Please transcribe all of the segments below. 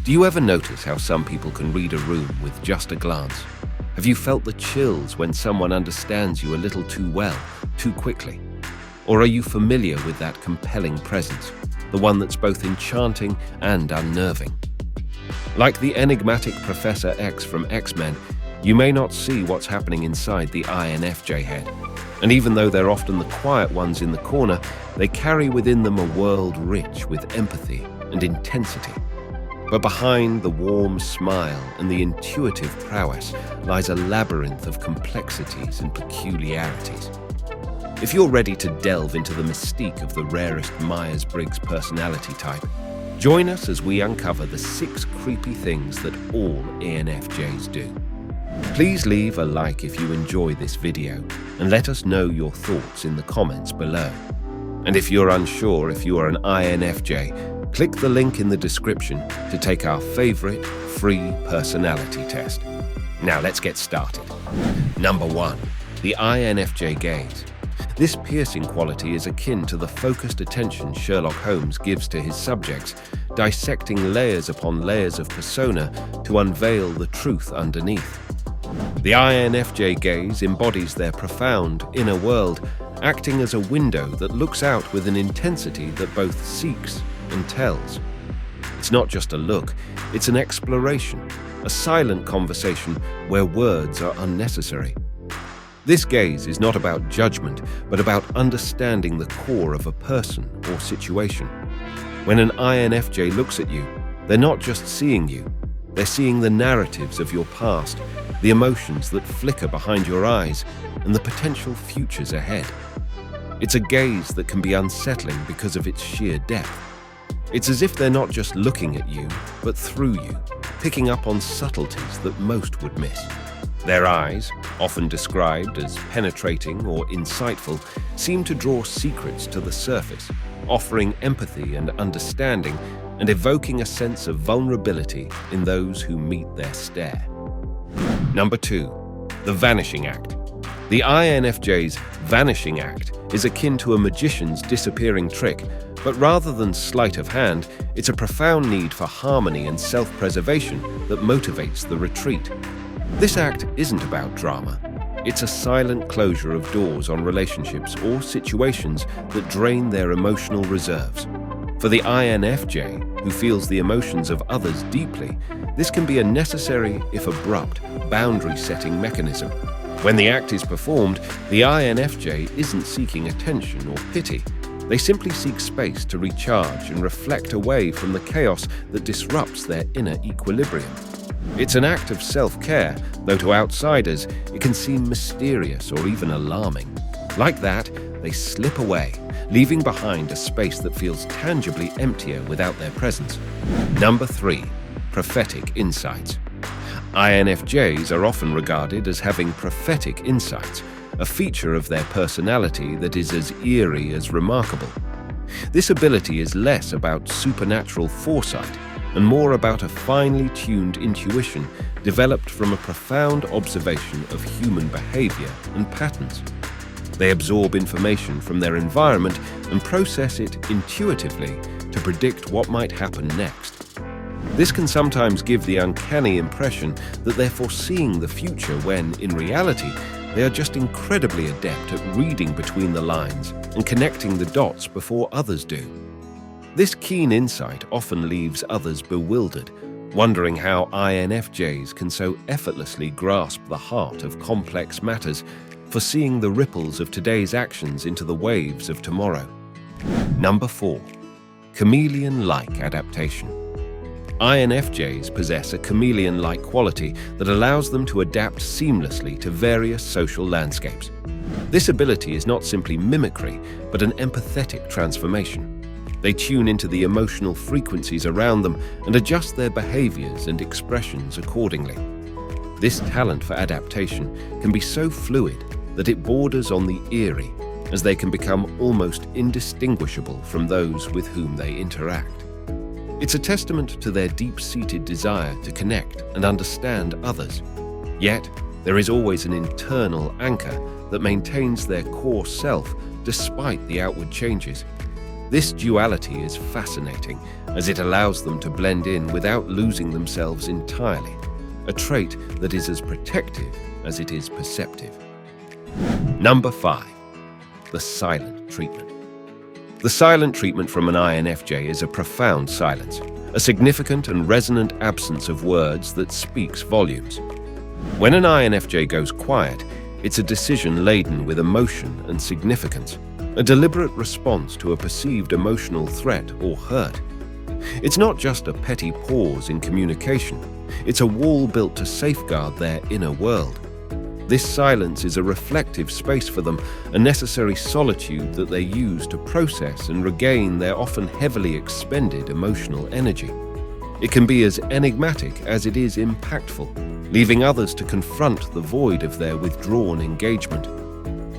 Do you ever notice how some people can read a room with just a glance? Have you felt the chills when someone understands you a little too well, too quickly? Or are you familiar with that compelling presence, the one that's both enchanting and unnerving? Like the enigmatic Professor X from X-Men, you may not see what's happening inside the INFJ head. And even though they're often the quiet ones in the corner, they carry within them a world rich with empathy and intensity. But behind the warm smile and the intuitive prowess lies a labyrinth of complexities and peculiarities. If you're ready to delve into the mystique of the rarest Myers-Briggs personality type, join us as we uncover the 6 creepy things that all INFJs do. Please leave a like if you enjoy this video and let us know your thoughts in the comments below. And if you're unsure if you are an INFJ, click the link in the description to take our favorite free personality test. Now let's get started. Number 1, the INFJ Gaze. This piercing quality is akin to the focused attention Sherlock Holmes gives to his subjects, dissecting layers upon layers of persona to unveil the truth underneath. The INFJ Gaze embodies their profound inner world, acting as a window that looks out with an intensity that both seeks and tells. It's not just a look, it's an exploration, a silent conversation where words are unnecessary. This gaze is not about judgment, but about understanding the core of a person or situation. When an INFJ looks at you, they're not just seeing you, they're seeing the narratives of your past, the emotions that flicker behind your eyes, and the potential futures ahead. It's a gaze that can be unsettling because of its sheer depth. It's as if they're not just looking at you, but through you, picking up on subtleties that most would miss. Their eyes, often described as penetrating or insightful, seem to draw secrets to the surface, offering empathy and understanding, and evoking a sense of vulnerability in those who meet their stare. Number 2, the Vanishing Act. The INFJ's Vanishing Act is akin to a magician's disappearing trick, but rather than sleight of hand, it's a profound need for harmony and self-preservation that motivates the retreat. This act isn't about drama. It's a silent closure of doors on relationships or situations that drain their emotional reserves. For the INFJ, who feels the emotions of others deeply, this can be a necessary, if abrupt, boundary-setting mechanism. When the act is performed, the INFJ isn't seeking attention or pity. They simply seek space to recharge and reflect away from the chaos that disrupts their inner equilibrium. It's an act of self-care, though to outsiders, it can seem mysterious or even alarming. Like that, they slip away, leaving behind a space that feels tangibly emptier without their presence. Number 3, prophetic insights. INFJs are often regarded as having prophetic insights, a feature of their personality that is as eerie as remarkable. This ability is less about supernatural foresight and more about a finely tuned intuition developed from a profound observation of human behavior and patterns. They absorb information from their environment and process it intuitively to predict what might happen next. This can sometimes give the uncanny impression that they're foreseeing the future when, in reality, they are just incredibly adept at reading between the lines and connecting the dots before others do. This keen insight often leaves others bewildered, wondering how INFJs can so effortlessly grasp the heart of complex matters, foreseeing the ripples of today's actions into the waves of tomorrow. Number 4, chameleon-like adaptation. INFJs possess a chameleon-like quality that allows them to adapt seamlessly to various social landscapes. This ability is not simply mimicry, but an empathetic transformation. They tune into the emotional frequencies around them and adjust their behaviors and expressions accordingly. This talent for adaptation can be so fluid that it borders on the eerie, as they can become almost indistinguishable from those with whom they interact. It's a testament to their deep-seated desire to connect and understand others. Yet, there is always an internal anchor that maintains their core self despite the outward changes. This duality is fascinating, as it allows them to blend in without losing themselves entirely, a trait that is as protective as it is perceptive. Number 5. The silent treatment. The silent treatment from an INFJ is a profound silence, a significant and resonant absence of words that speaks volumes. When an INFJ goes quiet, it's a decision laden with emotion and significance, a deliberate response to a perceived emotional threat or hurt. It's not just a petty pause in communication, it's a wall built to safeguard their inner world. This silence is a reflective space for them, a necessary solitude that they use to process and regain their often heavily expended emotional energy. It can be as enigmatic as it is impactful, leaving others to confront the void of their withdrawn engagement.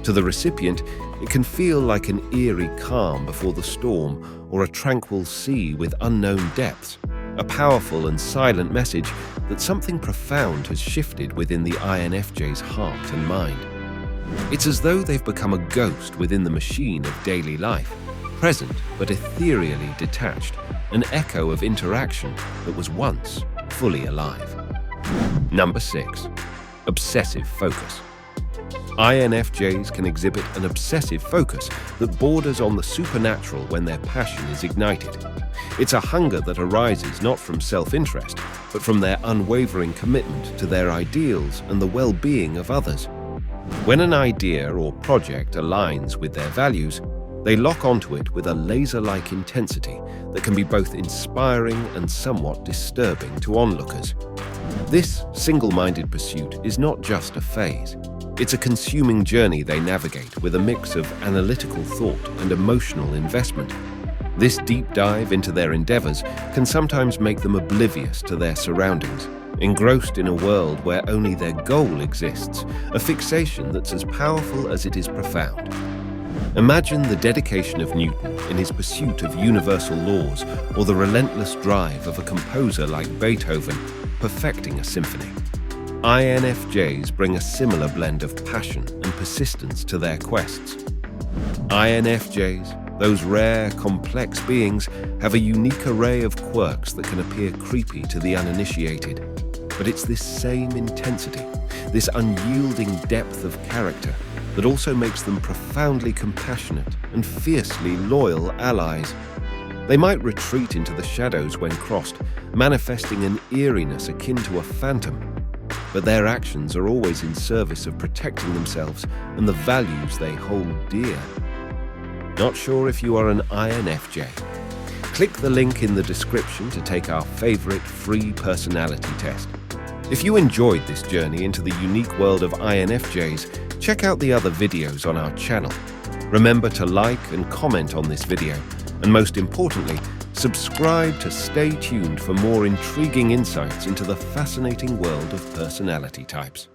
To the recipient, it can feel like an eerie calm before the storm or a tranquil sea with unknown depths, a powerful and silent message that something profound has shifted within the INFJ's heart and mind. It's as though they've become a ghost within the machine of daily life, present but ethereally detached, an echo of interaction that was once fully alive. Number 6. Obsessive Focus. INFJs can exhibit an obsessive focus that borders on the supernatural when their passion is ignited. It's a hunger that arises not from self-interest, but from their unwavering commitment to their ideals and the well-being of others. When an idea or project aligns with their values, they lock onto it with a laser-like intensity that can be both inspiring and somewhat disturbing to onlookers. This single-minded pursuit is not just a phase. It's a consuming journey they navigate with a mix of analytical thought and emotional investment. This deep dive into their endeavors can sometimes make them oblivious to their surroundings, engrossed in a world where only their goal exists, a fixation that's as powerful as it is profound. Imagine the dedication of Newton in his pursuit of universal laws, or the relentless drive of a composer like Beethoven perfecting a symphony. INFJs bring a similar blend of passion and persistence to their quests. INFJs, those rare, complex beings, have a unique array of quirks that can appear creepy to the uninitiated. But it's this same intensity, this unyielding depth of character, that also makes them profoundly compassionate and fiercely loyal allies. They might retreat into the shadows when crossed, manifesting an eeriness akin to a phantom. But their actions are always in service of protecting themselves and the values they hold dear. Not sure if you are an INFJ? Click the link in the description to take our favorite free personality test. If you enjoyed this journey into the unique world of INFJs, check out the other videos on our channel. Remember to like and comment on this video, and most importantly, subscribe to stay tuned for more intriguing insights into the fascinating world of personality types.